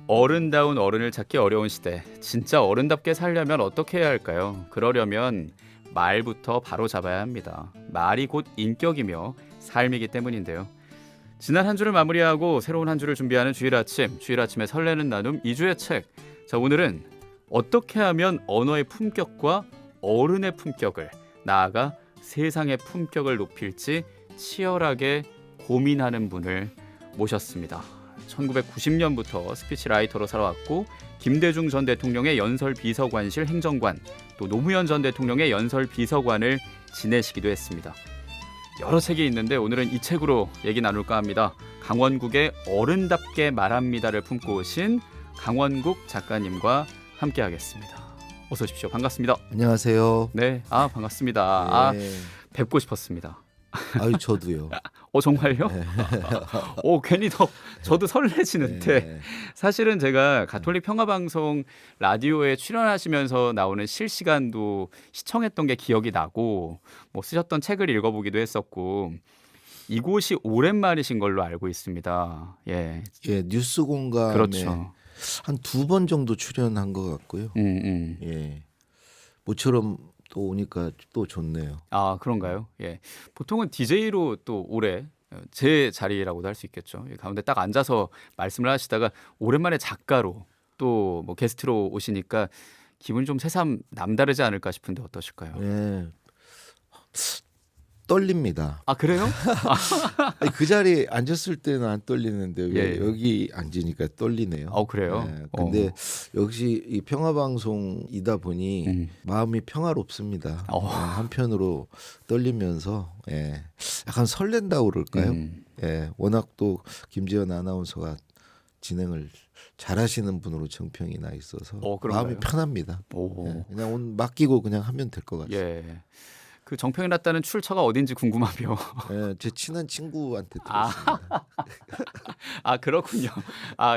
어른다운 어른을 찾기 어려운 시대. 진짜 어른답게 살려면 어떻게 해야 할까요? 그러려면 말부터 바로 잡아야 합니다. 말이 곧 인격이며 삶이기 때문인데요. 지난 한 주를 마무리하고 새로운 한 주를 준비하는 주일 아침, 주일 아침의 설레는 나눔 2주의 책. 자, 오늘은 어떻게 하면 언어의 품격과 어른의 품격을, 나아가 세상의 품격을 높일지 치열하게 고민하는 분을 모셨습니다. 1990년부터 스피치라이터로 살아왔고, 김대중 전 대통령의 연설비서관실 행정관, 또 노무현 전 대통령의 연설비서관을 지내시기도 했습니다. 여러 책이 있는데 오늘은 이 책으로 얘기 나눌까 합니다. 강원국의 어른답게 말합니다를 품고 오신 강원국 작가님과 함께하겠습니다. 어서 오십시오. 반갑습니다. 안녕하세요. 네, 반갑습니다. 네. 뵙고 싶었습니다. 아유, 저도요. 정말요? 네. 괜히 저도 설레지는데 네. 사실은 제가 가톨릭 평화방송 라디오에 출연하시면서 나오는 실시간도 시청했던 게 기억이 나고, 뭐 쓰셨던 책을 읽어보기도 했었고, 이곳이 오랜만이신 걸로 알고 있습니다. 예, 뉴스 공감에 그렇죠. 한 2번 정도 출연한 것 같고요. 예, 모처럼 또 오니까 또 좋네요. 아, 그런가요? 예. 보통은 DJ로 또 오래, 제 자리라고도 할 수 있겠죠. 가운데 딱 앉아서 말씀을 하시다가 오랜만에 작가로 또 뭐 게스트로 오시니까 기분이 좀 새삼 남다르지 않을까 싶은데 어떠실까요? 예, 떨립니다. 아, 그래요? 아니, 그 자리에 앉았을 때는 안 떨리는데 왜 예. 여기 앉으니까 떨리네요. 그래요? 예, 근데 역시 이 평화방송이다 보니 마음이 평화롭습니다. 한편으로 떨리면서 약간 설렌다고 그럴까요? 예, 워낙 또 김지연 아나운서가 진행을 잘하시는 분으로 정평이 나 있어서 그런가요? 마음이 편합니다. 오. 예, 그냥 오늘 맡기고 그냥 하면 될 것 같아요. 예. 그 정평이 났다는 출처가 어딘지 궁금하며. 예, 제 친한 친구한테 들었습니다. 그렇군요.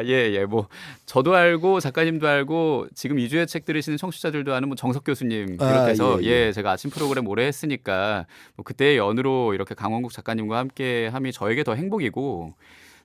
예. 뭐 저도 알고 작가님도 알고 지금 2주의 책 들으시는 청취자들도 아는 뭐 정석 교수님 비롯해서 예. 제가 아침 프로그램 오래 했으니까 뭐 그때의 연으로 이렇게 강원국 작가님과 함께 함이 저에게 더 행복이고,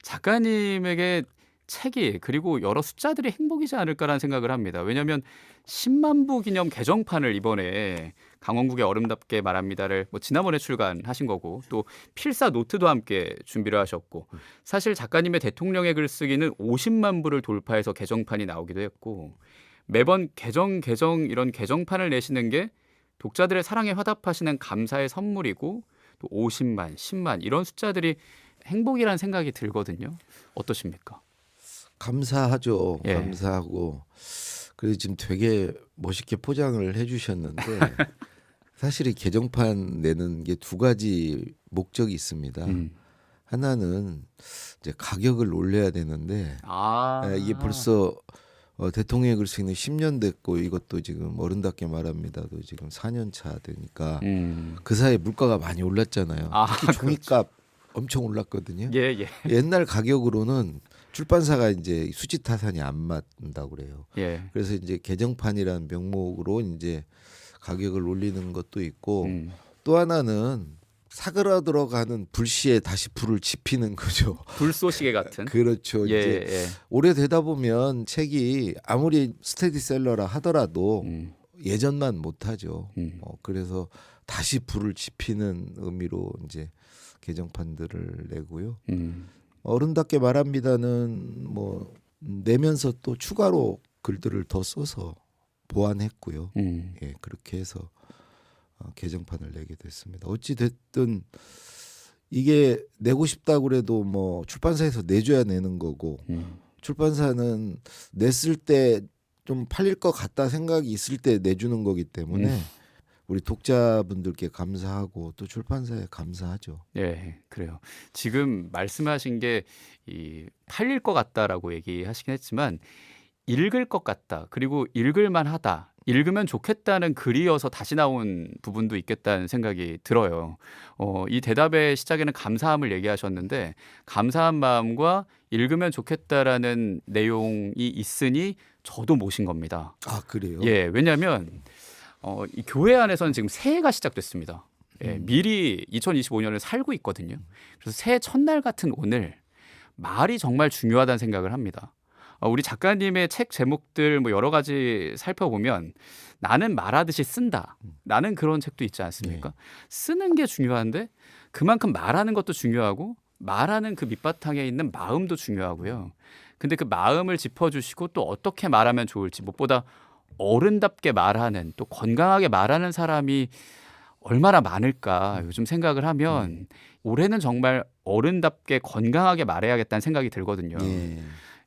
작가님에게 책이 그리고 여러 숫자들이 행복이지 않을까라는 생각을 합니다. 왜냐하면 10만 부 기념 개정판을 이번에 강원국의 어른답게 말합니다를 뭐 지난번에 출간하신 거고, 또 필사 노트도 함께 준비를 하셨고, 사실 작가님의 대통령의 글쓰기는 50만 부를 돌파해서 개정판이 나오기도 했고, 매번 개정 이런 개정판을 내시는 게 독자들의 사랑에 화답하시는 감사의 선물이고, 또 50만, 10만 이런 숫자들이 행복이라는 생각이 들거든요. 어떠십니까? 감사하죠. 예. 감사하고 그래서 지금 되게 멋있게 포장을 해주셨는데 사실 이 개정판 내는 게 2가지 목적이 있습니다. 하나는 이제 가격을 올려야 되는데 이게 벌써 대통령의 글쓰기는 10년 됐고 이것도 지금 어른답게 말합니다도 지금 4년 차 되니까 그 사이에 물가가 많이 올랐잖아요. 특히 종이값 엄청 올랐거든요. 예. 옛날 가격으로는 출판사가 이제 수지 타산이 안 맞는다고 그래요. 예. 그래서 이제 개정판이라는 명목으로 이제 가격을 올리는 것도 있고, 또 하나는 사그라들어가는 불씨에 다시 불을 지피는 거죠. 불쏘시개 같은. 그렇죠. 이제 오래되다 보면 책이 아무리 스테디셀러라 하더라도 예전만 못하죠. 그래서 다시 불을 지피는 의미로 이제 개정판들을 내고요. 어른답게 말합니다는 뭐 내면서 또 추가로 글들을 더 써서 보완했고요. 예, 그렇게 해서 개정판을 내게 됐습니다. 어찌 됐든 이게 내고 싶다고 그래도 뭐 출판사에서 내줘야 내는 거고, 출판사는 냈을 때 좀 팔릴 것 같다 생각이 있을 때 내주는 거기 때문에 우리 독자분들께 감사하고 또 출판사에 감사하죠. 예, 그래요. 지금 말씀하신 게 이 팔릴 것 같다라고 얘기하시긴 했지만, 읽을 것 같다, 그리고 읽을만 하다, 읽으면 좋겠다는 글이어서 다시 나온 부분도 있겠다는 생각이 들어요. 이 대답의 시작에는 감사함을 얘기하셨는데, 감사한 마음과 읽으면 좋겠다라는 내용이 있으니 저도 모신 겁니다. 아, 그래요? 예, 왜냐하면 이 교회 안에서는 지금 새해가 시작됐습니다. 미리 2025년을 살고 있거든요. 그래서 새해 첫날 같은 오늘 말이 정말 중요하다는 생각을 합니다. 우리 작가님의 책 제목들 뭐 여러 가지 살펴보면 나는 말하듯이 쓴다. 라는 그런 책도 있지 않습니까? 네. 쓰는 게 중요한데 그만큼 말하는 것도 중요하고 말하는 그 밑바탕에 있는 마음도 중요하고요. 근데 그 마음을 짚어주시고 또 어떻게 말하면 좋을지 무엇보다 어른답게 말하는 또 건강하게 말하는 사람이 얼마나 많을까 요즘 생각을 하면 올해는 정말 어른답게 건강하게 말해야겠다는 생각이 들거든요. 예.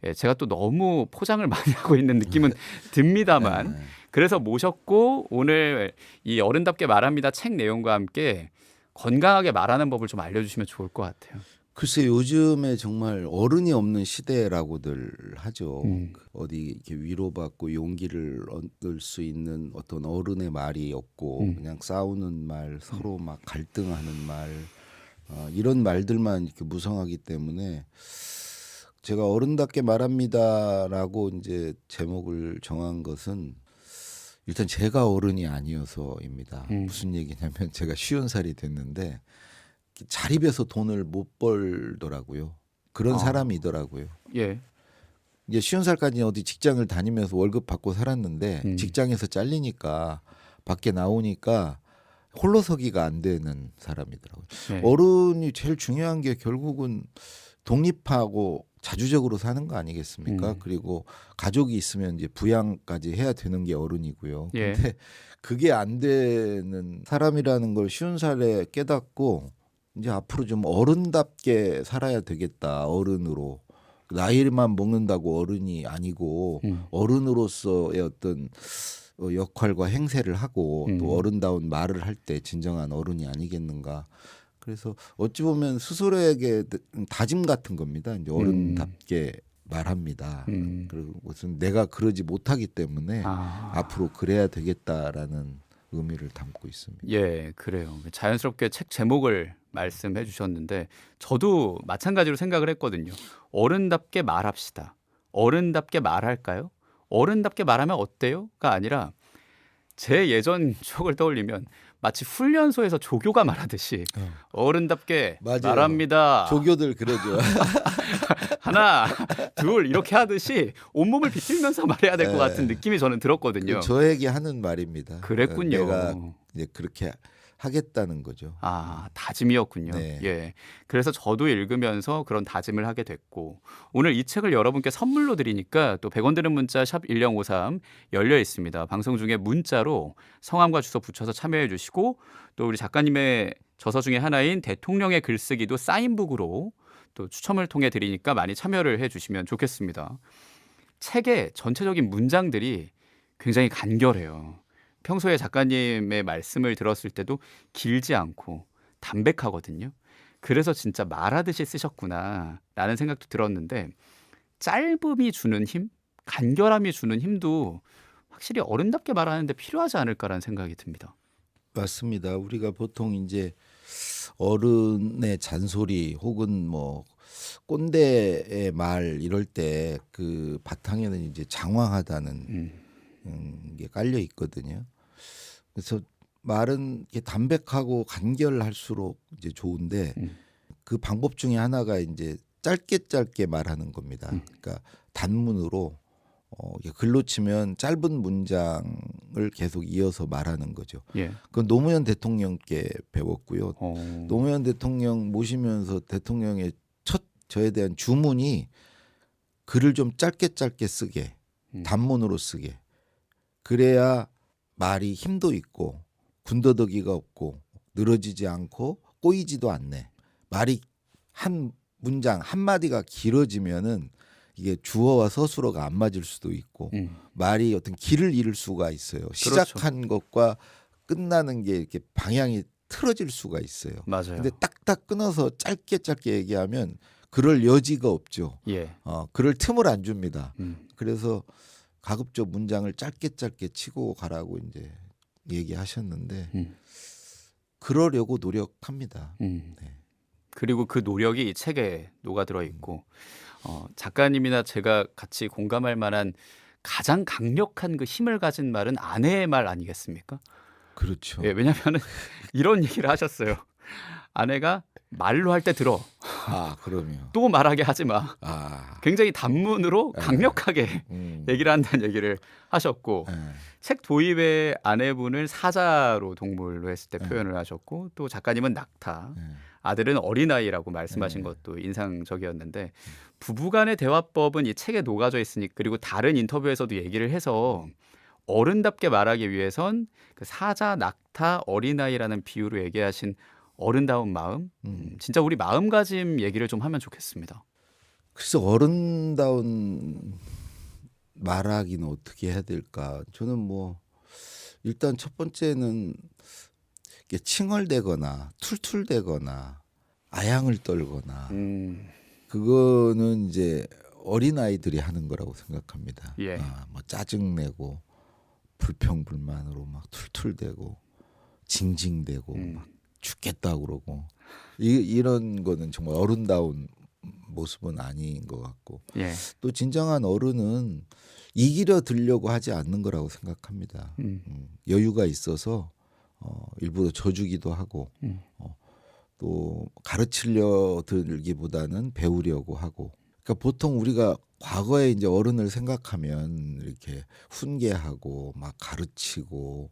예, 제가 또 너무 포장을 많이 하고 있는 느낌은 듭니다만 그래서 모셨고 오늘 이 어른답게 말합니다 책 내용과 함께 건강하게 말하는 법을 좀 알려주시면 좋을 것 같아요. 글쎄 요즘에 정말 어른이 없는 시대라고들 하죠. 어디 이렇게 위로받고 용기를 얻을 수 있는 어떤 어른의 말이 없고 그냥 싸우는 말, 서로 막 갈등하는 말, 이런 말들만 이렇게 무성하기 때문에 제가 어른답게 말합니다라고 이제 제목을 정한 것은 일단 제가 어른이 아니어서입니다. 무슨 얘기냐면 제가 50살이 됐는데 자립해서 돈을 못 벌더라고요. 그런 사람이더라고요. 예. 이제 50살까지 어디 직장을 다니면서 월급 받고 살았는데 직장에서 잘리니까 밖에 나오니까 홀로서기가 안 되는 사람이더라고요. 네. 어른이 제일 중요한 게 결국은 독립하고 자주적으로 사는 거 아니겠습니까? 그리고 가족이 있으면 이제 부양까지 해야 되는 게 어른이고요. 예. 근데 그게 안 되는 사람이라는 걸 50살에 깨닫고 이제 앞으로 좀 어른답게 살아야 되겠다. 어른으로. 나이만 먹는다고 어른이 아니고 어른으로서의 어떤 역할과 행세를 하고 또 어른다운 말을 할 때 진정한 어른이 아니겠는가. 그래서 어찌 보면 스스로에게 다짐 같은 겁니다. 이제 어른답게 말합니다. 그리고 무슨 내가 그러지 못하기 때문에 앞으로 그래야 되겠다라는 의미를 담고 있습니다. 예, 그래요. 자연스럽게 책 제목을 말씀해 주셨는데 저도 마찬가지로 생각을 했거든요. 어른답게 말합시다. 어른답게 말할까요? 어른답게 말하면 어때요?가 아니라 제 예전 추억을 떠올리면 마치 훈련소에서 조교가 말하듯이 어른답게 맞아요. 말합니다. 조교들 그러죠. 하나, 둘 이렇게 하듯이 온몸을 비틀면서 말해야 될 것 같은 느낌이 저는 들었거든요. 저에게 하는 말입니다. 그랬군요. 내가 이제 그렇게 하겠다는 거죠. 다짐이었군요. 네. 예. 그래서 저도 읽으면서 그런 다짐을 하게 됐고 오늘 이 책을 여러분께 선물로 드리니까 또 100원 드는 문자 샵 1053 열려 있습니다. 방송 중에 문자로 성함과 주소 붙여서 참여해 주시고 또 우리 작가님의 저서 중에 하나인 대통령의 글쓰기도 사인북으로 또 추첨을 통해 드리니까 많이 참여를 해 주시면 좋겠습니다. 책의 전체적인 문장들이 굉장히 간결해요. 평소에 작가님의 말씀을 들었을 때도 길지 않고 담백하거든요. 그래서 진짜 말하듯이 쓰셨구나 라는 생각도 들었는데 짧음이 주는 힘, 간결함이 주는 힘도 확실히 어른답게 말하는데 필요하지 않을까라는 생각이 듭니다. 맞습니다. 우리가 보통 이제 어른의 잔소리 혹은 뭐 꼰대의 말 이럴 때 그 바탕에는 이제 장황하다는 게 깔려 있거든요. 그래서 말은 이렇게 담백하고 간결할수록 이제 좋은데 그 방법 중에 하나가 이제 짧게 말하는 겁니다. 그러니까 단문으로 글로 치면 짧은 문장을 계속 이어서 말하는 거죠. 예. 그건 노무현 대통령께 배웠고요. 노무현 대통령 모시면서 대통령의 첫 저에 대한 주문이 글을 좀 짧게 쓰게, 단문으로 쓰게. 그래야 말이 힘도 있고 군더더기가 없고 늘어지지 않고 꼬이지도 않네. 말이 한 문장 한 마디가 길어지면은 이게 주어와 서술어가 안 맞을 수도 있고 말이 어떤 길을 잃을 수가 있어요. 시작한 것과 끝나는 게 이렇게 방향이 틀어질 수가 있어요. 맞아요. 근데 딱딱 끊어서 짧게 얘기하면 그럴 여지가 없죠. 예. 그럴 틈을 안 줍니다. 그래서 가급적 문장을 짧게 치고 가라고 이제 얘기하셨는데 그러려고 노력합니다. 네. 그리고 그 노력이 이 책에 녹아들어 있고 작가님이나 제가 같이 공감할 만한 가장 강력한 그 힘을 가진 말은 아내의 말 아니겠습니까? 그렇죠. 예, 왜냐하면 이런 얘기를 하셨어요. 아내가 말로 할 때 들어. 아, 그럼요. 또 말하게 하지 마. 아, 굉장히 단문으로 네. 강력하게 얘기를 한다는 얘기를 하셨고 네. 책 도입에 아내분을 사자로 동물로 했을 때 표현을 하셨고 또 작가님은 낙타, 네. 아들은 어린아이라고 말씀하신 것도 인상적이었는데 부부간의 대화법은 이 책에 녹아져 있으니 그리고 다른 인터뷰에서도 얘기를 해서 어른답게 말하기 위해선 그 사자, 낙타, 어린아이라는 비유로 얘기하신 어른다운 마음, 진짜 우리 마음가짐 얘기를 좀 하면 좋겠습니다. 그래서 어른다운 말하기는 어떻게 해야 될까? 저는 뭐 일단 첫 번째는 이게 칭얼대거나 툴툴대거나 아양을 떨거나 그거는 이제 어린 아이들이 하는 거라고 생각합니다. 예. 뭐 짜증내고 불평불만으로 막 툴툴대고 징징대고 막 죽겠다 그러고 이런 거는 정말 어른다운 모습은 아닌 것 같고 예. 또 진정한 어른은 이기려 들려고 하지 않는 거라고 생각합니다. 여유가 있어서 일부러 져주기도 하고 또 가르치려 들기보다는 배우려고 하고 그러니까 보통 우리가 과거에 이제 어른을 생각하면 이렇게 훈계하고 막 가르치고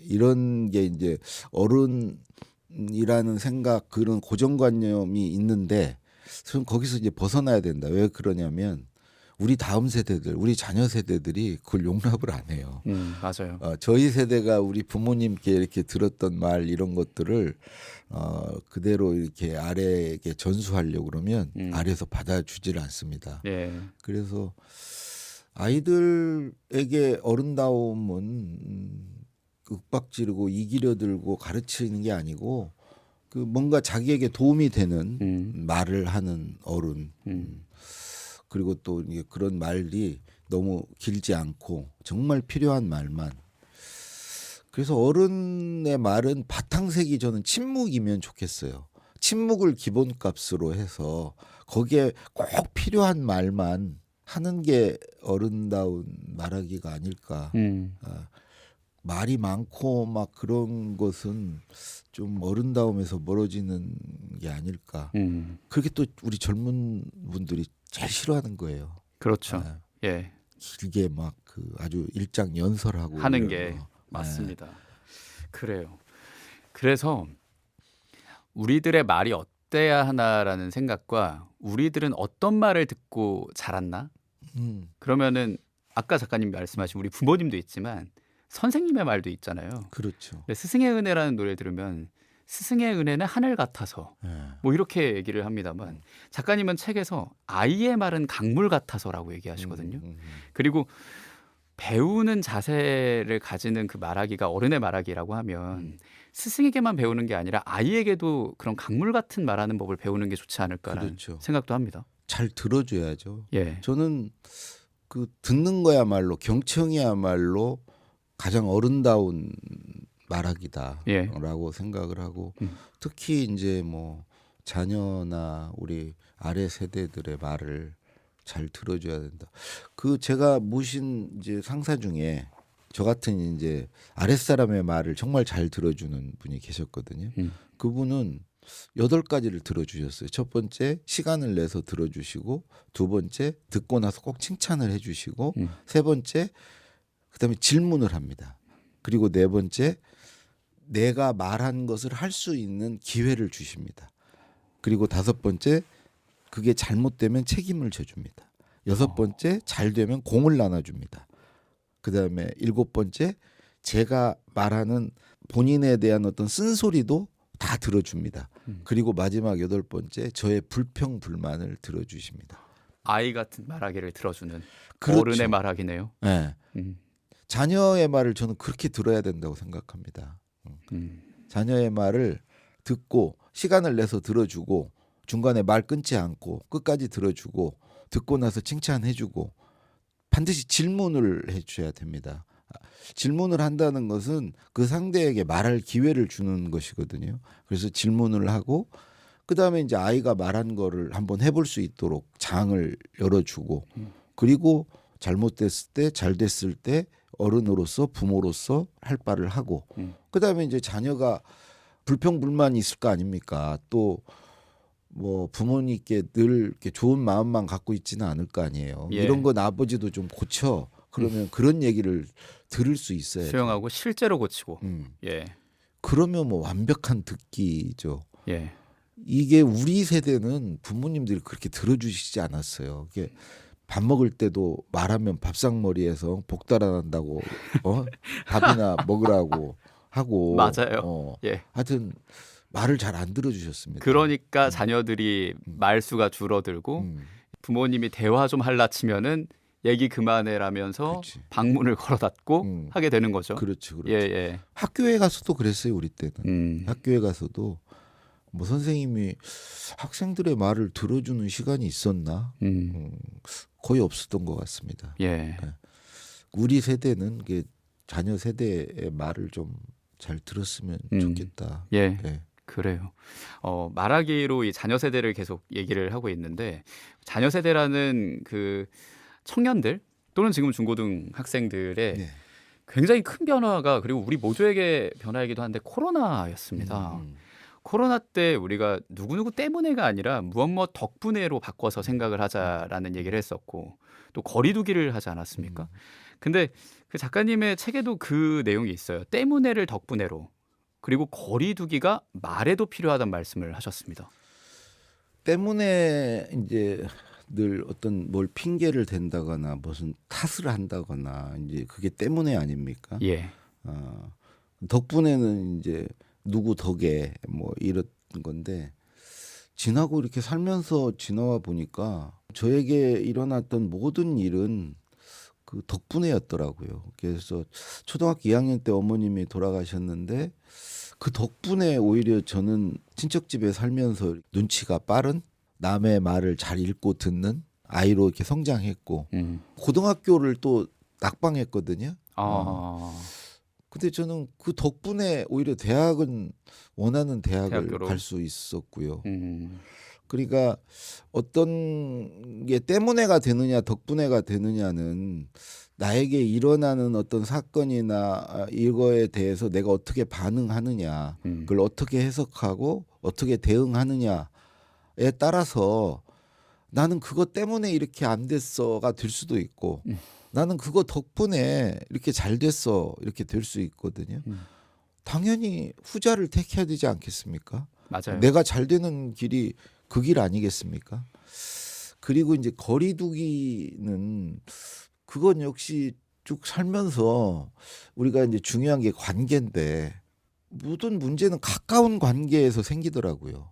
이런 게 이제 어른이라는 생각 그런 고정관념이 있는데 저는 거기서 이제 벗어나야 된다. 왜 그러냐면 우리 다음 세대들, 우리 자녀 세대들이 그걸 용납을 안 해요. 맞아요. 저희 세대가 우리 부모님께 이렇게 들었던 말 이런 것들을 그대로 이렇게 아래에게 전수하려고 그러면 아래에서 받아주지를 않습니다. 예. 그래서 아이들에게 어른다움은 윽박지르고 이기려 들고 가르치는 게 아니고 그 뭔가 자기에게 도움이 되는 말을 하는 어른. 그리고 또 이게 그런 말이 너무 길지 않고 정말 필요한 말만. 그래서 어른의 말은 바탕색이 저는 침묵이면 좋겠어요. 침묵을 기본값으로 해서 거기에 꼭 필요한 말만 하는 게 어른다운 말하기가 아닐까. 말이 많고 막 그런 것은 좀 어른다움에서 멀어지는 게 아닐까. 그렇게 또 우리 젊은 분들이 제일 싫어하는 거예요. 그렇죠. 예. 길게 막 그 아주 일장연설하고 하는 이런 게 거. 맞습니다. 그래요. 그래서 우리들의 말이 어때야 하나라는 생각과 우리들은 어떤 말을 듣고 자랐나? 그러면은 아까 작가님 말씀하신 우리 부모님도 있지만 선생님의 말도 있잖아요. 그렇죠. 스승의 은혜라는 노래 들으면 스승의 은혜는 하늘 같아서 뭐 이렇게 얘기를 합니다만 작가님은 책에서 아이의 말은 강물 같아서라고 얘기하시거든요. 그리고 배우는 자세를 가지는 그 말하기가 어른의 말하기라고 하면 스승에게만 배우는 게 아니라 아이에게도 그런 강물 같은 말하는 법을 배우는 게 좋지 않을까라는 그렇죠. 생각도 합니다. 잘 들어줘야죠. 예. 저는 그 듣는 거야말로 경청이야말로 가장 어른다운 말하기다라고 생각을 하고 특히 이제 뭐 자녀나 우리 아래 세대들의 말을 잘 들어줘야 된다. 그 제가 모신 이제 상사 중에 저 같은 이제 아랫사람의 말을 정말 잘 들어주는 분이 계셨거든요. 그분은 8가지를 들어주셨어요. 첫 번째 시간을 내서 들어주시고 두 번째 듣고 나서 꼭 칭찬을 해주시고 세 번째 그다음에 질문을 합니다. 그리고 네 번째 내가 말한 것을 할 수 있는 기회를 주십니다. 그리고 다섯 번째 그게 잘못되면 책임을 져줍니다. 여섯 번째 잘 되면 공을 나눠줍니다. 그다음에 일곱 번째 제가 말하는 본인에 대한 어떤 쓴소리도 다 들어줍니다. 그리고 마지막 여덟 번째 저의 불평 불만을 들어주십니다. 아이 같은 말하기를 들어주는 그렇죠. 어른의 말하기네요. 네. 자녀의 말을 저는 그렇게 들어야 된다고 생각합니다. 자녀의 말을 듣고 시간을 내서 들어주고 중간에 말 끊지 않고 끝까지 들어주고 듣고 나서 칭찬해주고 반드시 질문을 해줘야 됩니다. 질문을 한다는 것은 그 상대에게 말할 기회를 주는 것이거든요. 그래서 질문을 하고 그다음에 이제 아이가 말한 거를 한번 해볼 수 있도록 장을 열어주고 그리고 잘못됐을 때 잘 됐을 때 어른으로서 부모로서 할 바를 하고 그다음에 이제 자녀가 불평불만이 있을 거 아닙니까? 또 뭐 부모님께 늘 이렇게 좋은 마음만 갖고 있지는 않을 거 아니에요. 예. 이런 건 아버지도 좀 고쳐. 그러면 그런 얘기를 들을 수 있어야죠. 수용하고 실제로 고치고. 예. 그러면 뭐 완벽한 듣기죠. 예. 이게 우리 세대는 부모님들이 그렇게 들어주시지 않았어요. 이게 밥 먹을 때도 말하면 밥상머리에서 복 달아난다고 밥이나 먹으라고 하고 맞아요. 예. 하여튼 말을 잘 안 들어주셨습니다. 그러니까 자녀들이 말수가 줄어들고 부모님이 대화 좀 할라 치면은 얘기 그만해라면서 그렇지. 방문을 걸어 닫고 하게 되는 거죠. 그렇죠. 그렇죠. 예. 학교에 가서도 그랬어요. 우리 때는. 학교에 가서도 뭐 선생님이 학생들의 말을 들어주는 시간이 있었나? 거의 없었던 것 같습니다. 예. 우리 세대는 이게 자녀 세대의 말을 좀 잘 들었으면 좋겠다. 예. 그래요. 말하기로 이 자녀 세대를 계속 얘기를 하고 있는데 자녀 세대라는 그 청년들 또는 지금 중고등 학생들의 네. 굉장히 큰 변화가 그리고 우리 모두에게 변화이기도 한데 코로나였습니다. 코로나 때 우리가 누구누구 때문에가 아니라 무엇 덕분에로 바꿔서 생각을 하자라는 얘기를 했었고 또 거리두기를 하지 않았습니까? 근데 그 작가님의 책에도 그 내용이 있어요. 때문에를 덕분에로. 그리고 거리두기가 말에도 필요하다는 말씀을 하셨습니다. 때문에 이제 늘 어떤 뭘 핑계를 댄다거나 무슨 탓을 한다거나 이제 그게 때문에 아닙니까? 예. 덕분에는 이제 누구 덕에 뭐 이런 건데 지나고 이렇게 살면서 지나와 보니까 저에게 일어났던 모든 일은 그 덕분에였더라고요. 그래서 초등학교 2학년 때 어머님이 돌아가셨는데 그 덕분에 오히려 저는 친척집에 살면서 눈치가 빠른 남의 말을 잘 읽고 듣는 아이로 이렇게 성장했고 고등학교를 또 낙방했거든요. 근데 저는 그 덕분에 오히려 대학은 원하는 대학을 갈 수 있었고요. 그러니까 어떤 게 때문에가 되느냐 덕분에가 되느냐는 나에게 일어나는 어떤 사건이나 이거에 대해서 내가 어떻게 반응하느냐 그걸 어떻게 해석하고 어떻게 대응하느냐에 따라서 나는 그것 때문에 이렇게 안 됐어가 될 수도 있고 나는 그거 덕분에 이렇게 잘 됐어 이렇게 될 수 있거든요. 당연히 후자를 택해야 되지 않겠습니까? 맞아요. 내가 잘 되는 길이 그 길 아니겠습니까? 그리고 이제 거리두기는 그건 역시 쭉 살면서 우리가 이제 중요한 게 관계인데 모든 문제는 가까운 관계에서 생기더라고요.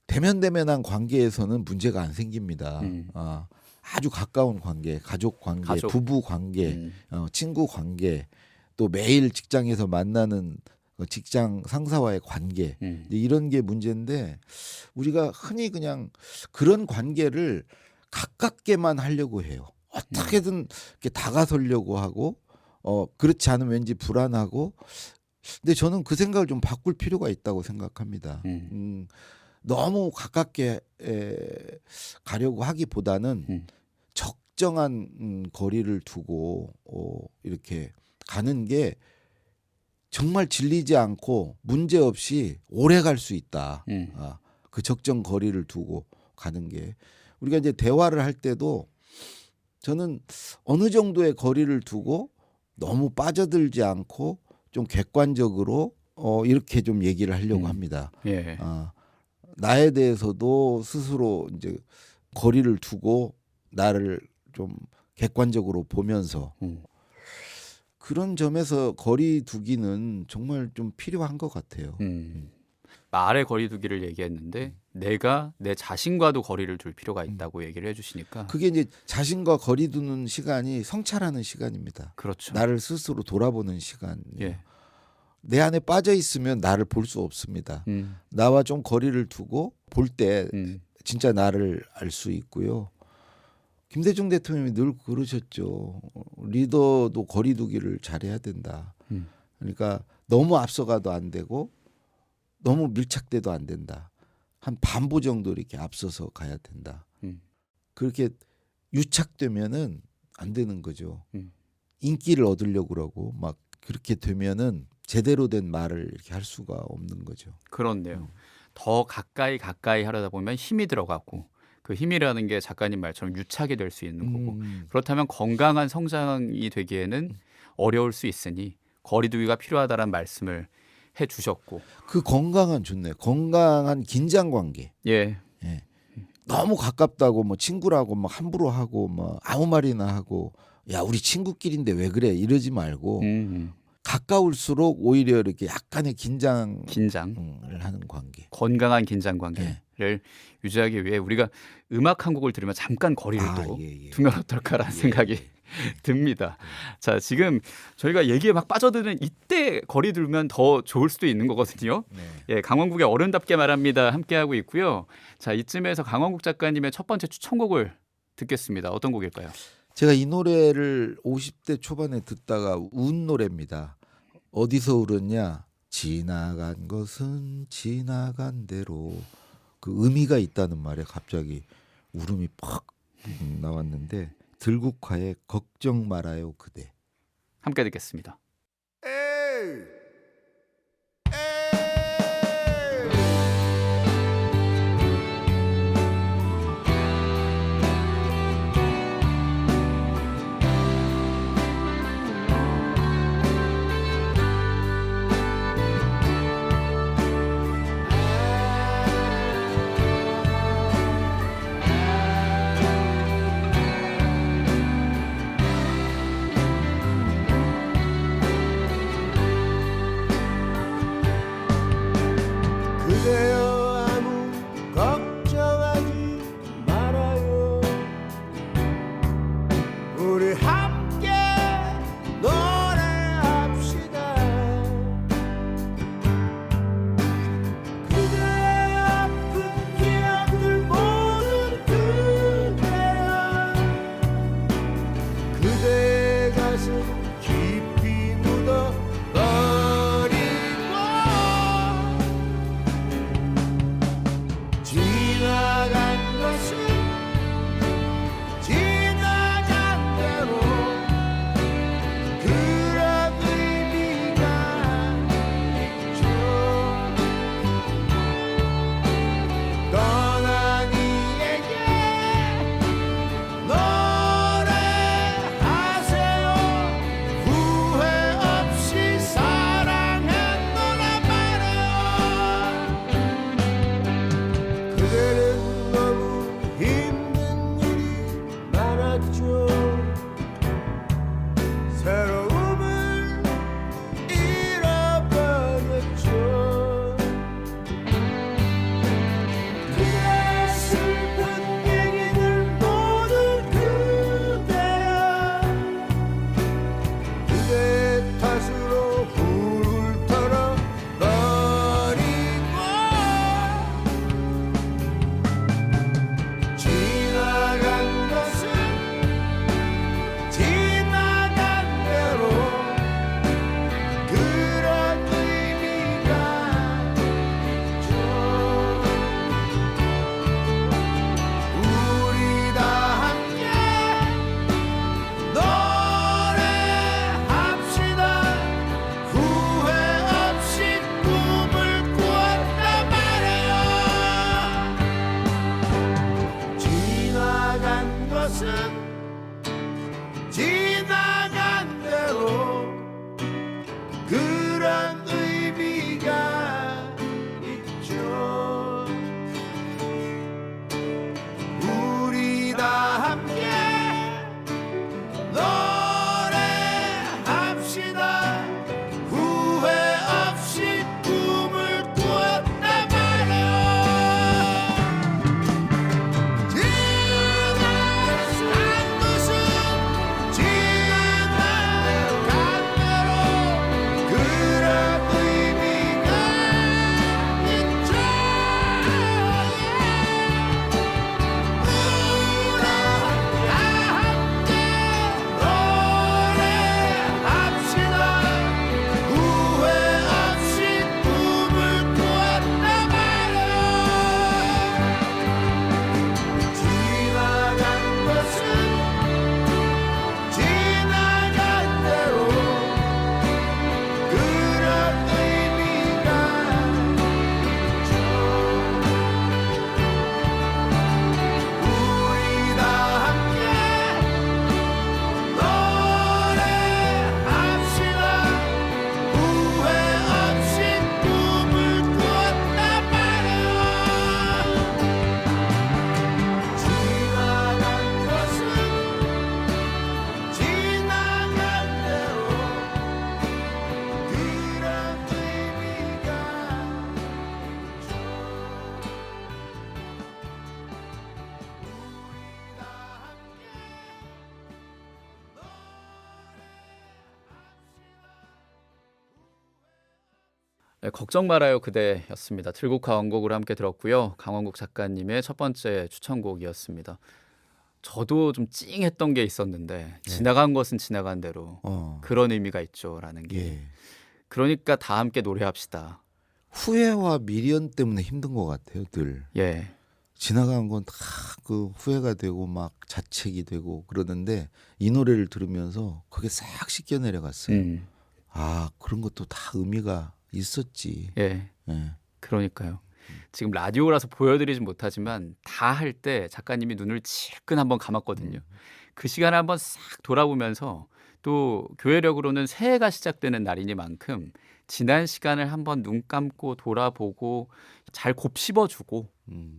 대면대면한 관계에서는 문제가 안 생깁니다. 아주 가까운 관계, 가족 관계, 부부 관계, 친구 관계, 또 매일 직장에서 만나는 직장 상사와의 관계 이런 게 문제인데 우리가 흔히 그냥 그런 관계를 가깝게만 하려고 해요. 어떻게든 이렇게 다가서려고 하고 그렇지 않으면 왠지 불안하고 근데 저는 그 생각을 좀 바꿀 필요가 있다고 생각합니다. 너무 가깝게 가려고 하기보다는 적정한 거리를 두고 이렇게 가는 게 정말 질리지 않고 문제 없이 오래 갈 수 있다. 그 적정 거리를 두고 가는 게 우리가 이제 대화를 할 때도 저는 어느 정도의 거리를 두고 너무 빠져들지 않고 좀 객관적으로 이렇게 좀 얘기를 하려고 합니다. 예. 나에 대해서도 스스로 이제 거리를 두고 나를 좀 객관적으로 보면서 그런 점에서 거리 두기는 정말 좀 필요한 것 같아요. 말의 거리 두기를 얘기했는데 내가 내 자신과도 거리를 둘 필요가 있다고 얘기를 해주시니까 그게 이제 자신과 거리 두는 시간이 성찰하는 시간입니다. 그렇죠. 나를 스스로 돌아보는 시간. 예. 내 안에 빠져 있으면 나를 볼 수 없습니다. 나와 좀 거리를 두고 볼 때 진짜 나를 알 수 있고요. 김대중 대통령이 늘 그러셨죠. 리더도 거리두기를 잘해야 된다. 그러니까 너무 앞서가도 안 되고 너무 밀착돼도 안 된다. 한 반보 정도 이렇게 앞서서 가야 된다. 그렇게 유착되면은 안 되는 거죠. 인기를 얻으려고 그러고 막 그렇게 되면은 제대로 된 말을 이렇게 할 수가 없는 거죠. 그렇네요. 더 가까이 하려다 보면 힘이 들어가고 그 힘이라는 게 작가님 말처럼 유착이 될 수 있는 거고 그렇다면 건강한 성장이 되기에는 어려울 수 있으니 거리두기가 필요하다는 말씀을 해 주셨고 그 건강한 좋네. 건강한 긴장 관계. 예. 예. 너무 가깝다고 뭐 친구라고 뭐 함부로 하고 뭐 아무 말이나 하고 야 우리 친구끼리인데 왜 그래 이러지 말고 가까울수록 오히려 이렇게 약간의 긴장을 하는 관계. 건강한 긴장 관계를 유지하기 위해 우리가 음악 한 곡을 들으면 잠깐 거리를 또 두면 어떨까라는 생각이 듭니다. 자, 지금 저희가 얘기에 막 빠져드는 이때 거리 두면 더 좋을 수도 있는 거거든요. 예, 강원국의 어른답게 말합니다. 함께하고 있고요. 자, 이쯤에서 강원국 작가님의 첫 번째 추천곡을 듣겠습니다. 어떤 곡일까요? 제가 이 노래를 50대 초반에 듣다가 운 노래입니다. 어디서 울었냐? 지나간 것은 지나간 대로. 그 의미가 있다는 말에 갑자기 울음이 팍 나왔는데 들국화의 걱정 말아요 그대. 함께 듣겠습니다. 네, 걱정 말아요 그대였습니다. 들국화 원곡으로 함께 들었고요. 강원국 작가님의 첫 번째 추천곡이었습니다. 저도 좀 찡했던 게 있었는데 지나간 것은 지나간 대로 그런 의미가 있죠라는 게. 예. 그러니까 다 함께 노래합시다. 후회와 미련 때문에 힘든 것 같아요. 늘 예. 지나간 건 다 그 후회가 되고 막 자책이 되고 그러는데 이 노래를 들으면서 그게 싹 씻겨 내려갔어요. 아, 그런 것도 다 의미가 있었지. 예. 예. 그러니까요. 지금 라디오라서 보여드리진 못하지만 다 할 때 작가님이 눈을 질끈 한번 감았거든요. 그 시간을 한번 싹 돌아보면서 또 교회력으로는 새해가 시작되는 날이니만큼 지난 시간을 한번 눈 감고 돌아보고 잘 곱씹어주고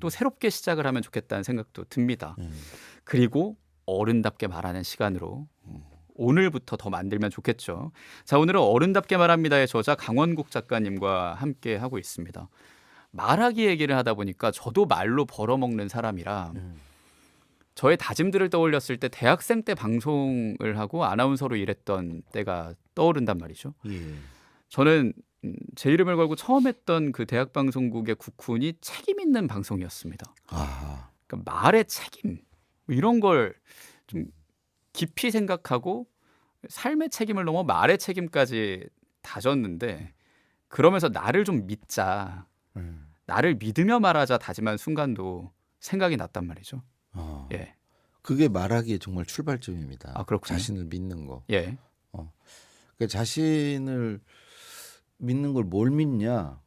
또 새롭게 시작을 하면 좋겠다는 생각도 듭니다. 그리고 어른답게 말하는 시간으로 오늘부터 더 만들면 좋겠죠. 자, 오늘은 어른답게 말합니다의 저자 강원국 작가님과 함께 하고 있습니다. 말하기 얘기를 하다 보니까 저도 말로 벌어먹는 사람이라 저의 다짐들을 떠올렸을 때 대학생 때 방송을 하고 아나운서로 일했던 때가 떠오른단 말이죠. 예. 저는 제 이름을 걸고 처음 했던 그 대학방송국의 국훈이 책임 있는 방송이었습니다. 아, 그러니까 말의 책임 뭐 이런 걸 좀 깊이 생각하고 삶의 책임을 넘어 말의 책임까지 다졌는데 그러면서 나를 좀 믿자. 나를 믿으며 말하자 다짐한 순간도 생각이 났단 말이죠. 예. 그게 말하기에 정말 출발점입니다. 아, 그렇군요. 자신을 믿는 거. 예. 그러니까 자신을 믿는 걸 뭘 믿냐?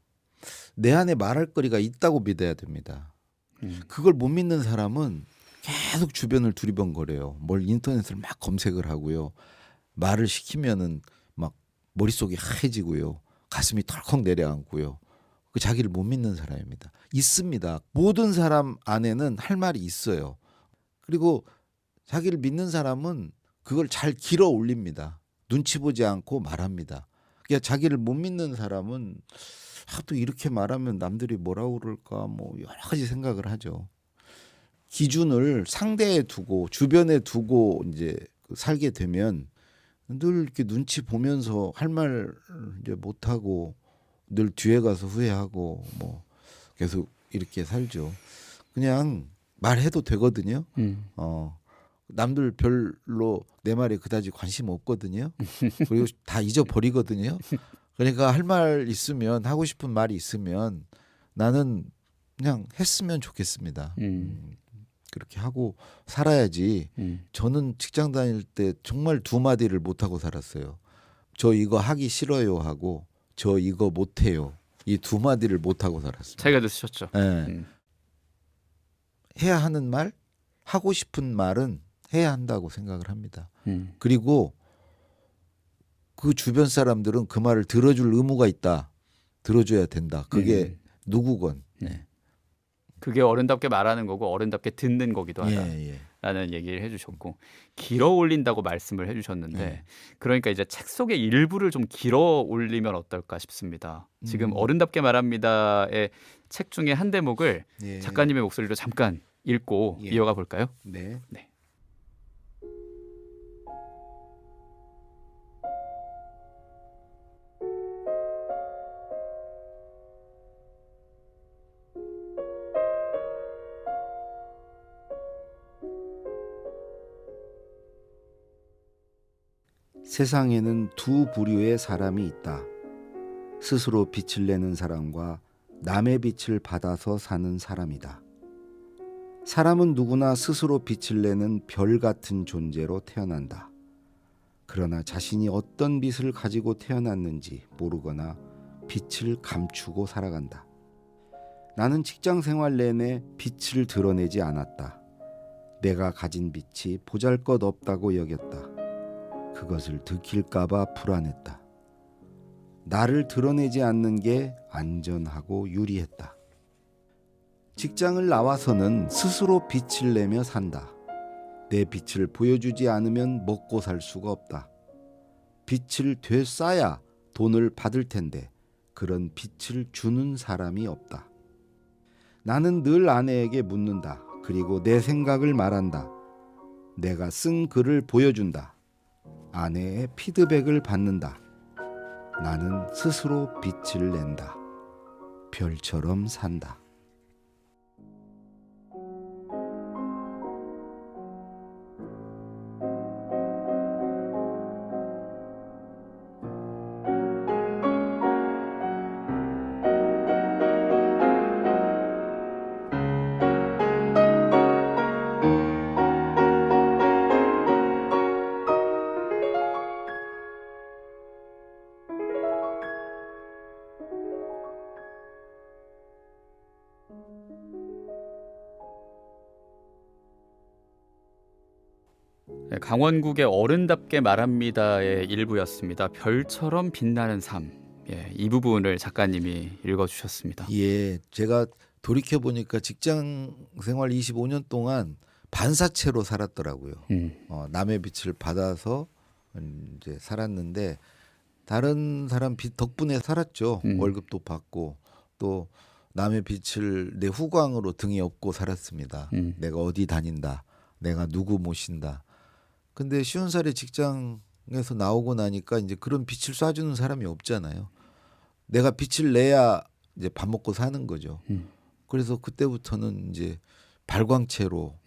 내 안에 말할 거리가 있다고 믿어야 됩니다. 그걸 못 믿는 사람은 계속 주변을 두리번거려요. 뭘 인터넷을 막 검색을 하고요. 말을 시키면은 막 머릿속이 하얘지고요. 가슴이 털컥 내려앉고요. 그 자기를 못 믿는 사람입니다. 있습니다. 모든 사람 안에는 할 말이 있어요. 그리고 자기를 믿는 사람은 그걸 잘 길어 올립니다. 눈치 보지 않고 말합니다. 그러니까 자기를 못 믿는 사람은 또 이렇게 말하면 남들이 뭐라고 그럴까 뭐 여러 가지 생각을 하죠. 기준을 상대에 두고 주변에 두고 이제 살게 되면 늘 이렇게 눈치 보면서 할 말 이제 못 하고 늘 뒤에 가서 후회하고 뭐 계속 이렇게 살죠. 그냥 말해도 되거든요. 남들 별로 내 말에 그다지 관심 없거든요. 그리고 다 잊어버리거든요. 그러니까 할 말 있으면 하고 싶은 말이 있으면 나는 그냥 했으면 좋겠습니다. 그렇게 하고 살아야지. 저는 직장 다닐 때 정말 두 마디를 못 하고 살았어요. 저 이거 하기 싫어요 하고 저 이거 못 해요. 이 두 마디를 못 하고 살았습니다. 책에도 쓰셨죠. 네. 해야 하는 말, 하고 싶은 말은 해야 한다고 생각을 합니다. 그리고 그 주변 사람들은 그 말을 들어줄 의무가 있다. 들어줘야 된다. 그게 누구건. 네. 그게 어른답게 말하는 거고 어른답게 듣는 거기도 하다라는 얘기를 해주셨고 길어 올린다고 말씀을 해주셨는데 그러니까 이제 책 속의 일부를 좀 길어 올리면 어떨까 싶습니다. 지금 어른답게 말합니다의 책 중에 한 대목을 작가님의 목소리로 잠깐 읽고 이어가 볼까요? 네. 네. 세상에는 두 부류의 사람이 있다. 스스로 빛을 내는 사람과 남의 빛을 받아서 사는 사람이다. 사람은 누구나 스스로 빛을 내는 별 같은 존재로 태어난다. 그러나 자신이 어떤 빛을 가지고 태어났는지 모르거나 빛을 감추고 살아간다. 나는 직장 생활 내내 빛을 드러내지 않았다. 내가 가진 빛이 보잘것없다고 여겼다. 그것을 들킬까봐 불안했다. 나를 드러내지 않는 게 안전하고 유리했다. 직장을 나와서는 스스로 빛을 내며 산다. 내 빛을 보여주지 않으면 먹고 살 수가 없다. 빛을 되쌓아야 돈을 받을 텐데 그런 빛을 주는 사람이 없다. 나는 늘 아내에게 묻는다. 그리고 내 생각을 말한다. 내가 쓴 글을 보여준다. 아내의 피드백을 받는다. 나는 스스로 빛을 낸다. 별처럼 산다. 네, 강원국의 어른답게 말합니다의 일부였습니다. 별처럼 빛나는 삶. 예, 이 부분을 작가님이 읽어주셨습니다. 예, 제가 돌이켜 보니까 직장 생활 25년 동안 반사체로 살았더라고요. 남의 빛을 받아서 이제 살았는데 다른 사람 빛 덕분에 살았죠. 월급도 받고 또 남의 빛을 내 후광으로 등에 업고 살았습니다. 내가 어디 다닌다, 내가 누구 모신다. 근데 50살의 직장에서 나오고 나니까 이제 그런 빛을 쏴주는 사람이 없잖아요. 내가 빛을 내야 이제 밥 먹고 사는 거죠. 그래서 그때부터는 이제 발광체로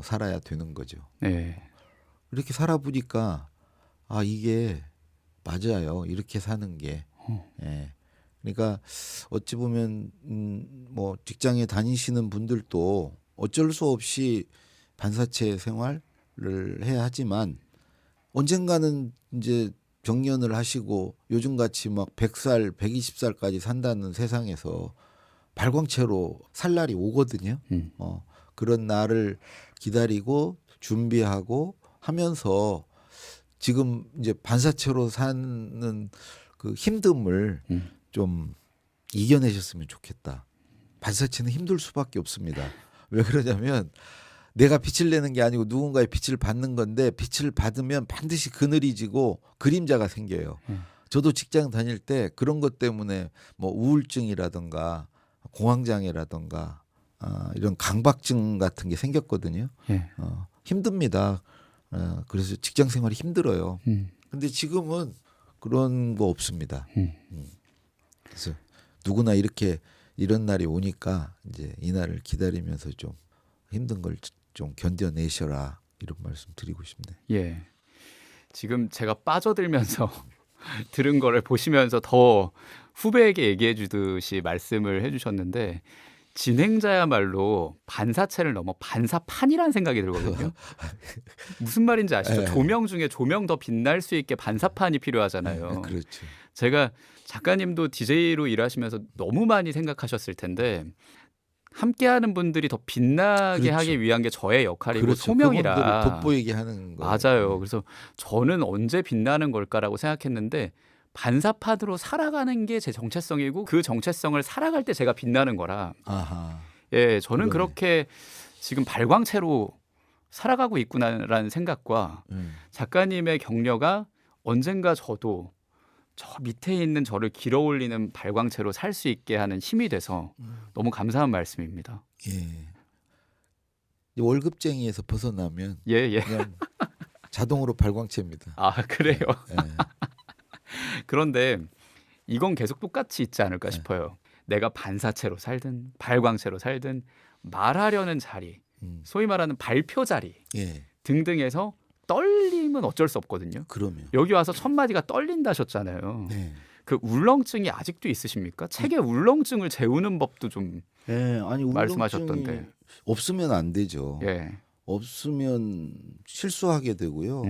살아야 되는 거죠. 네. 이렇게 살아보니까 아 이게 맞아요. 이렇게 사는 게. 예. 그러니까 어찌 보면 뭐 직장에 다니시는 분들도 어쩔 수 없이 반사체 생활을 해야 하지만 언젠가는 이제 정년을 하시고 요즘같이 막 100살, 120살까지 산다는 세상에서 발광체로 살 날이 오거든요. 그런 날을 기다리고 준비하고 하면서 지금 이제 반사체로 사는 그 힘듦을 좀 이겨내셨으면 좋겠다. 반사체는 힘들 수밖에 없습니다. 왜 그러냐면 내가 빛을 내는 게 아니고 누군가의 빛을 받는 건데 빛을 받으면 반드시 그늘이 지고 그림자가 생겨요. 저도 직장 다닐 때 그런 것 때문에 뭐 우울증이라든가 공황장애라든가 이런 강박증 같은 게 생겼거든요. 예. 힘듭니다. 그래서 직장 생활이 힘들어요. 근데 지금은 그런 거 없습니다. 그래서 누구나 이렇게 이런 날이 오니까 이제 이 날을 기다리면서 좀 힘든 걸 좀 견뎌내셔라 이런 말씀 드리고 싶네요. 예. 지금 제가 빠져들면서 들은 거를 보시면서 더 후배에게 얘기해 주듯이 말씀을 해주셨는데 진행자야말로 반사체를 넘어 반사판이라는 생각이 들거든요. 무슨 말인지 아시죠? 네. 조명 중에 조명 더 빛날 수 있게 반사판이 필요하잖아요. 그렇죠. 제가 작가님도 DJ로 일하시면서 너무 많이 생각하셨을 텐데 함께하는 분들이 더 빛나게 그렇죠. 하기 위한 게 저의 역할이고 그렇죠. 소명이라. 그분들을 돋보이게 하는 거. 맞아요. 그래서 저는 언제 빛나는 걸까라고 생각했는데 반사판으로 살아가는 게 제 정체성이고 그 정체성을 살아갈 때 제가 빛나는 거라. 아하. 예, 저는 그러네. 그렇게 지금 발광체로 살아가고 있구나라는 생각과 작가님의 격려가 언젠가 저도 저 밑에 있는 저를 길어올리는 발광체로 살 수 있게 하는 힘이 돼서 너무 감사한 말씀입니다. 예. 월급쟁이에서 벗어나면 예, 예. 그냥 자동으로 발광체입니다. 아, 그래요. 예. 그런데 이건 계속 똑같이 있지 않을까 싶어요. 내가 반사체로 살든 발광체로 살든 말하려는 자리, 소위 말하는 발표 자리 예. 등등에서 떨림은 어쩔 수 없거든요. 그러면. 여기 와서 첫 마디가 떨린다셨잖아요. 네. 그 울렁증이 아직도 있으십니까? 책에 울렁증을 재우는 법도 좀 예, 아니 말씀하셨던데. 울렁증이 없으면 안 되죠. 예. 없으면 실수하게 되고요.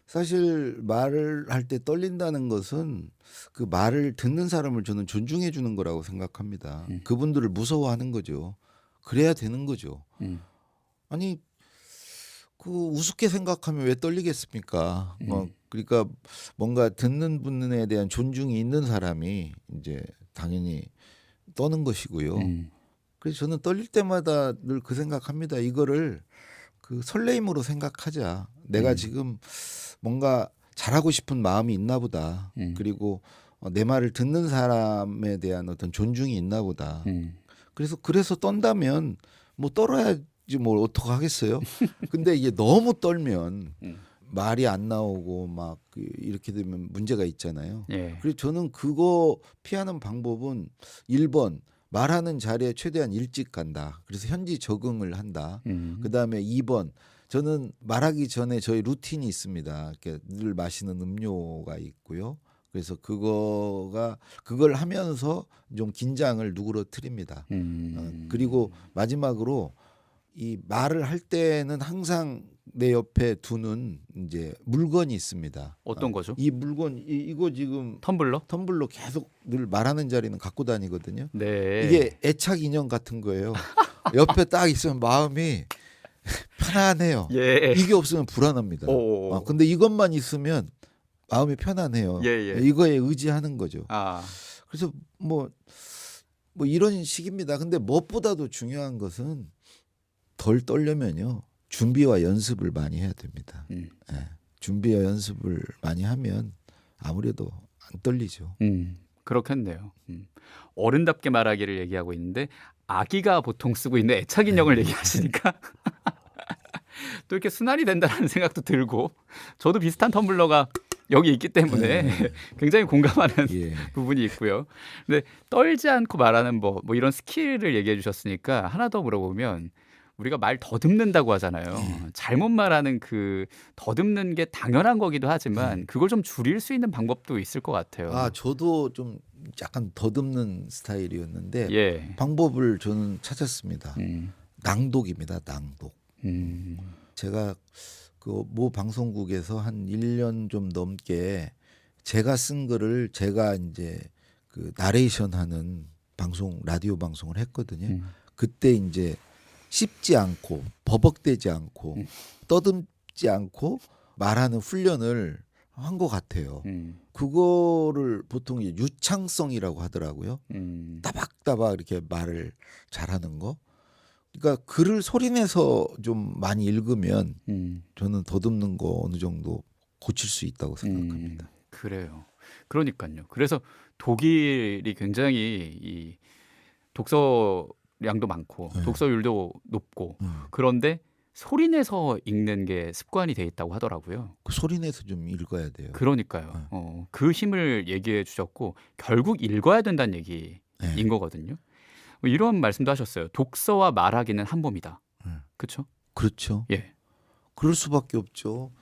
사실 말을 할 때 떨린다는 것은 그 말을 듣는 사람을 저는 존중해 주는 거라고 생각합니다. 그분들을 무서워하는 거죠. 그래야 되는 거죠. 아니 그 우습게 생각하면 왜 떨리겠습니까? 그러니까 뭔가 듣는 분에 대한 존중이 있는 사람이 이제 당연히 떠는 것이고요. 그래서 저는 떨릴 때마다 늘 그 생각합니다. 이거를 그 설레임으로 생각하자. 내가 지금 뭔가 잘하고 싶은 마음이 있나 보다. 그리고 내 말을 듣는 사람에 대한 어떤 존중이 있나 보다. 그래서 떤다면 뭐 떨어야지 뭘 어떡하겠어요. 근데 이게 너무 떨면 말이 안 나오고 막 이렇게 되면 문제가 있잖아요. 예. 그래서 저는 그거 피하는 방법은 1번 말하는 자리에 최대한 일찍 간다. 그래서 현지 적응을 한다. 그다음에 2번 저는 말하기 전에 저희 루틴이 있습니다. 이렇게 늘 마시는 음료가 있고요. 그래서 그걸 하면서 좀 긴장을 누그러뜨립니다. 그리고 마지막으로 이 말을 할 때는 항상 내 옆에 두는 이제 물건이 있습니다. 어떤 거죠? 이 물건 이거 지금 텀블러 계속 늘 말하는 자리는 갖고 다니거든요. 네. 이게 애착 인형 같은 거예요. 옆에 딱 있으면 마음이 편안해요. 예. 이게 없으면 불안합니다. 근데 이것만 있으면 마음이 편안해요. 예. 이거에 의지하는 거죠. 아. 그래서 뭐 이런 식입니다. 근데 무엇보다도 중요한 것은 덜 떨려면요. 준비와 연습을 많이 해야 됩니다. 예. 준비와 연습을 많이 하면 아무래도 안 떨리죠. 그렇겠네요. 어른답게 말하기를 얘기하고 있는데 아기가 보통 쓰고 있는 애착 인형을 얘기하시니까 또 이렇게 순환이 된다는 생각도 들고 저도 비슷한 텀블러가 여기 있기 때문에 굉장히 공감하는 부분이 있고요. 근데 떨지 않고 말하는 뭐 이런 스킬을 얘기해 주셨으니까 하나 더 물어보면 우리가 말 더듬는다고 하잖아요. 잘못 말하는 그 더듬는 게 당연한 거기도 하지만 그걸 좀 줄일 수 있는 방법도 있을 것 같아요. 저도 좀 약간 더듬는 스타일이었는데 예. 방법을 저는 찾았습니다. 낭독입니다. 낭독. 제가 그 모 방송국에서 한 1년 좀 넘게 제가 쓴 글을 제가 이제 그 나레이션하는 라디오 방송을 했거든요. 그때 이제 씹지 않고 버벅대지 않고 떠듬지 않고 말하는 훈련을 한 것 같아요. 그거를 보통 유창성이라고 하더라고요. 따박따박 이렇게 말을 잘하는 거. 그러니까 글을 소리내서 좀 많이 읽으면 저는 더듬는 거 어느 정도 고칠 수 있다고 생각합니다. 그래요. 그러니까요. 그래서 독일이 굉장히 이 독서량도 많고 독서율도 높고 그런데 소리내서 읽는 게 습관이 돼 있다고 하더라고요. 그 소리내서 좀 읽어야 돼요. 그러니까요. 그 힘을 얘기해 주셨고 결국 읽어야 된다는 얘기인 거거든요. 이런 말씀도 하셨어요. 독서와 말하기는 한 몸이다. 그렇죠? 그렇죠. 예. 그럴 수밖에 없죠.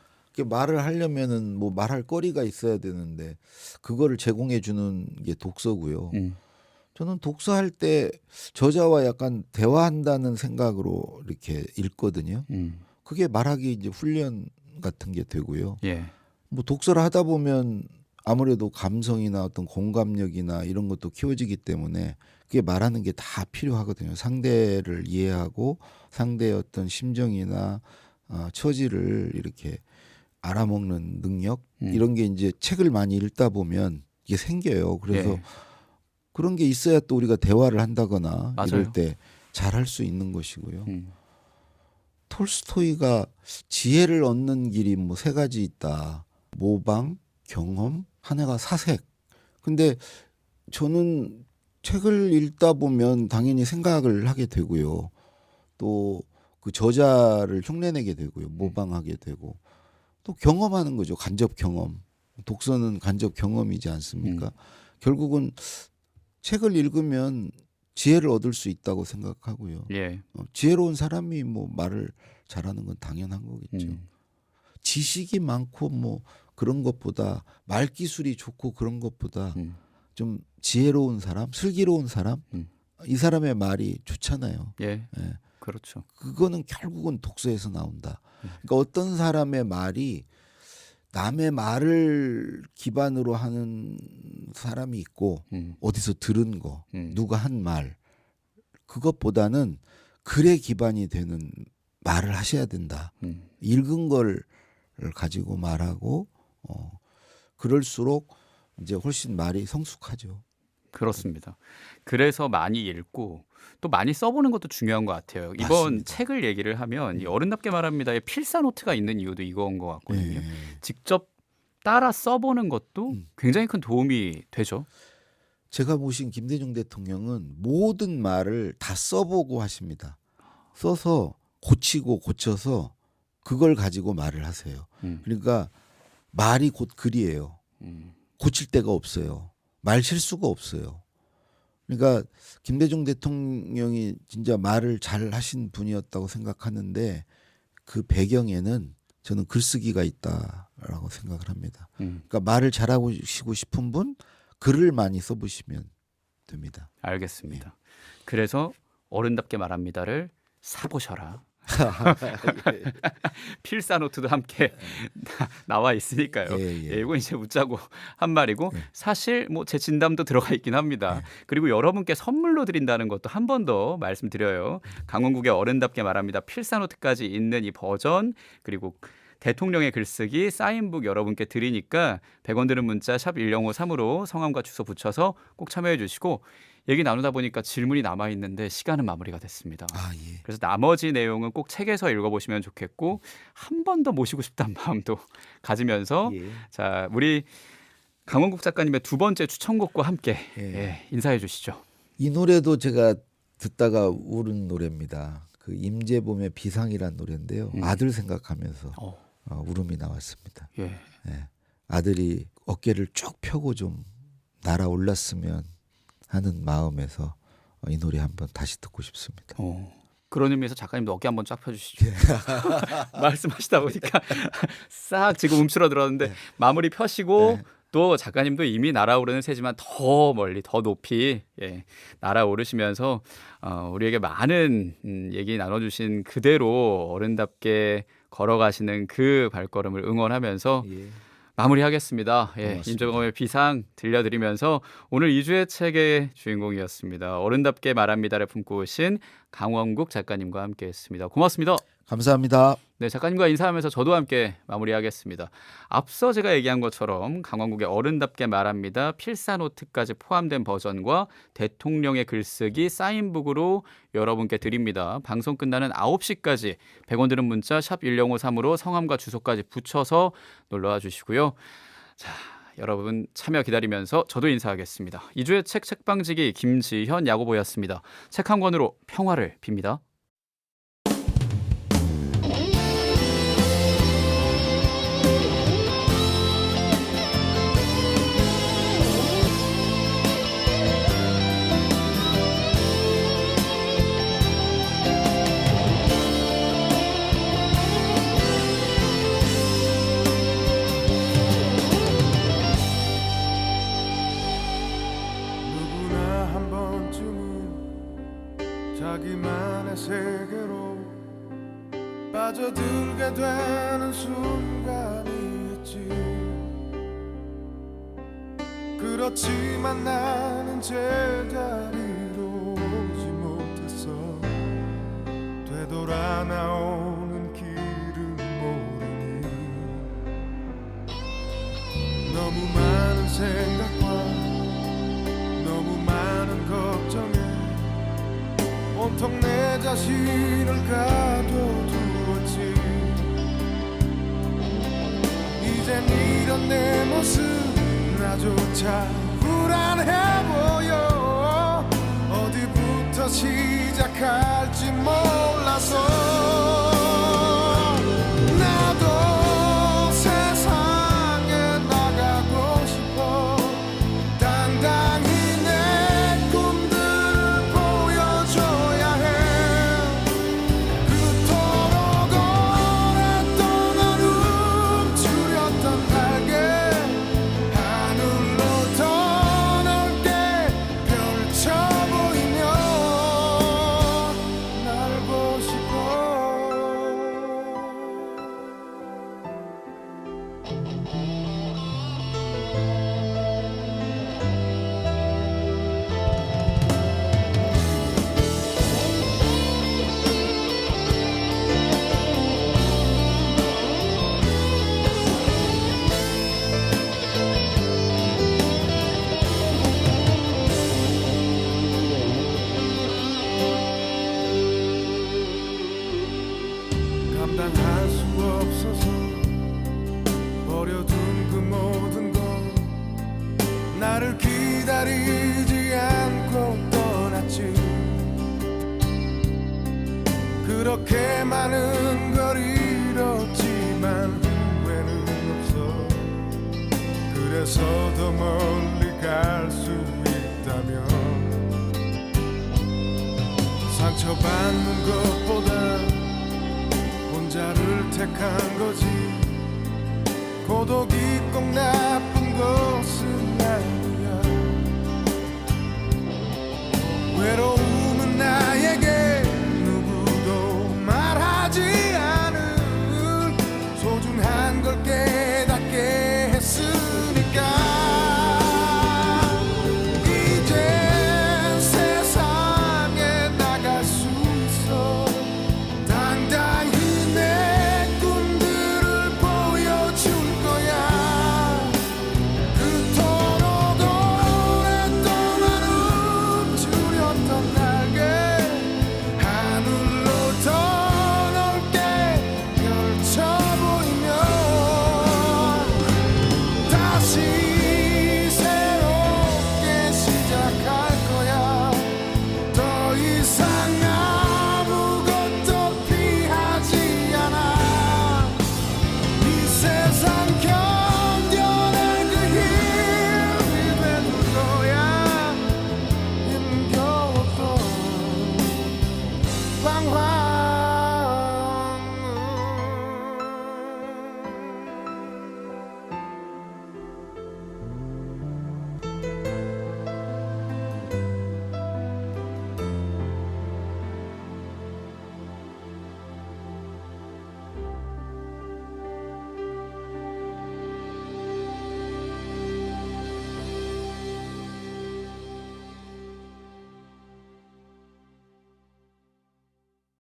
말을 하려면은 뭐 말할 거리가 있어야 되는데 그거를 제공해 주는 게 독서고요. 저는 독서할 때 저자와 약간 대화한다는 생각으로 이렇게 읽거든요. 그게 말하기 이제 훈련 같은 게 되고요. 예. 뭐 독서를 하다 보면 아무래도 감성이나 어떤 공감력이나 이런 것도 키워지기 때문에 그게 말하는 게 다 필요하거든요. 상대를 이해하고 상대의 어떤 심정이나 처지를 이렇게 알아먹는 능력 이런 게 이제 책을 많이 읽다 보면 이게 생겨요. 그래서 그런 게 있어야 또 우리가 대화를 한다거나 이럴 때 잘할 수 있는 것이고요. 톨스토이가 지혜를 얻는 길이 뭐 3가지 있다. 모방, 경험, 하나가 사색. 근데 저는 책을 읽다 보면 당연히 생각을 하게 되고요. 또 그 저자를 흉내내게 되고요. 모방하게 되고 또 경험하는 거죠. 간접 경험. 독서는 간접 경험이지 않습니까? 결국은 책을 읽으면 지혜를 얻을 수 있다고 생각하고요. 예. 지혜로운 사람이 뭐 말을 잘하는 건 당연한 거겠죠. 지식이 많고 뭐 그런 것보다 말 기술이 좋고 그런 것보다 좀 지혜로운 사람, 슬기로운 사람, 이 사람의 말이 좋잖아요. 예. 그렇죠. 그거는 결국은 독서에서 나온다. 그러니까 어떤 사람의 말이 남의 말을 기반으로 하는 사람이 있고 어디서 들은 거, 누가 한 말 그것보다는 글에 기반이 되는 말을 하셔야 된다. 읽은 걸 가지고 말하고 그럴수록 이제 훨씬 말이 성숙하죠. 그렇습니다. 그래서 많이 읽고 또 많이 써보는 것도 중요한 것 같아요. 이번 맞습니다. 책을 얘기를 하면 이 어른답게 말합니다의 필사 노트가 있는 이유도 이거인 것 같거든요. 직접 따라 써보는 것도 굉장히 큰 도움이 되죠. 제가 모신 김대중 대통령은 모든 말을 다 써보고 하십니다. 써서 고치고 고쳐서 그걸 가지고 말을 하세요. 그러니까 말이 곧 글이에요. 고칠 데가 없어요. 말 실수가 없어요. 그러니까 김대중 대통령이 진짜 말을 잘 하신 분이었다고 생각하는데 그 배경에는 저는 글쓰기가 있다라고 생각을 합니다. 그러니까 말을 잘하고 싶은 분 글을 많이 써보시면 됩니다. 알겠습니다. 그래서 어른답게 말합니다를 사보셔라. 필사노트도 함께 나와 있으니까요. 예, 이건 이제 웃자고 한 말이고 사실 뭐 제 진담도 들어가 있긴 합니다. 그리고 여러분께 선물로 드린다는 것도 한 번 더 말씀드려요. 강원국의 어른답게 말합니다 필사노트까지 있는 이 버전 그리고 대통령의 글쓰기 사인북 여러분께 드리니까 100원 드는 문자 샵 1053으로 성함과 주소 붙여서 꼭 참여해 주시고 얘기 나누다 보니까 질문이 남아있는데 시간은 마무리가 됐습니다. 예. 그래서 나머지 내용은 꼭 책에서 읽어보시면 좋겠고 한 번 더 모시고 싶다는 마음도 가지면서 자 우리 강원국 작가님의 두 번째 추천곡과 함께 인사해 주시죠. 이 노래도 제가 듣다가 울은 노래입니다. 그 임재범의 비상이란 노래인데요. 아들 생각하면서 울음이 나왔습니다. 아들이 어깨를 쭉 펴고 좀 날아올랐으면 하는 마음에서 이 노래 한번 다시 듣고 싶습니다. 그런 의미에서 작가님도 어깨 한번 쫙 펴주시죠. 말씀하시다 보니까 싹 지금 움츠러들었는데 마무리 펴시고 또 작가님도 이미 날아오르는 새지만 더 멀리 더 높이 날아오르시면서 우리에게 많은 얘기 나눠주신 그대로 어른답게 걸어가시는 그 발걸음을 응원하면서 마무리하겠습니다. 임재범의 비상 들려드리면서 오늘 2주의 책의 주인공이었습니다. 어른답게 말합니다를 품고 오신 강원국 작가님과 함께했습니다. 고맙습니다. 감사합니다. 네, 작가님과 인사하면서 저도 함께 마무리하겠습니다. 앞서 제가 얘기한 것처럼 강원국의 어른답게 말합니다 필사노트까지 포함된 버전과 대통령의 글쓰기 사인북으로 여러분께 드립니다. 방송 끝나는 9시까지 100원 드는 문자 샵 1053으로 성함과 주소까지 붙여서 놀러와 주시고요. 자, 여러분 참여 기다리면서 저도 인사하겠습니다. 2주의 책방지기 김지현 야구보였습니다. 책 한 권으로 평화를 빕니다. 자기만의 세계로 빠져들게 되는 순간이 있지. 그렇지만 나는 제자리로 오지 못했어. 되돌아 나오는 길은 모르니 너무 많은 생각과 너무 많은 걱정에 온통 내 자신을 가둬두었지. 이젠 이런 내 모습 나조차 불안해 보여. 어디부터 시작할지 몰라서 나도 세상에 나가고 싶어. 당당히 내 꿈들을 보여줘야 해. 그토록 오랫동안 움츠렸던 날개 하늘로 더 넓게 펼쳐 보이며 날고 싶어. 감당할 수 없어서 버려둔 그 모든 것 나를 기다리지 않고 떠났지. 그렇게 많은 걸 잃어 그래서 더 멀리 갈 수 있다면 상처받는 것보다 혼자를 택한 거지 고독이 꼭 나쁜 것은 아니야 외로워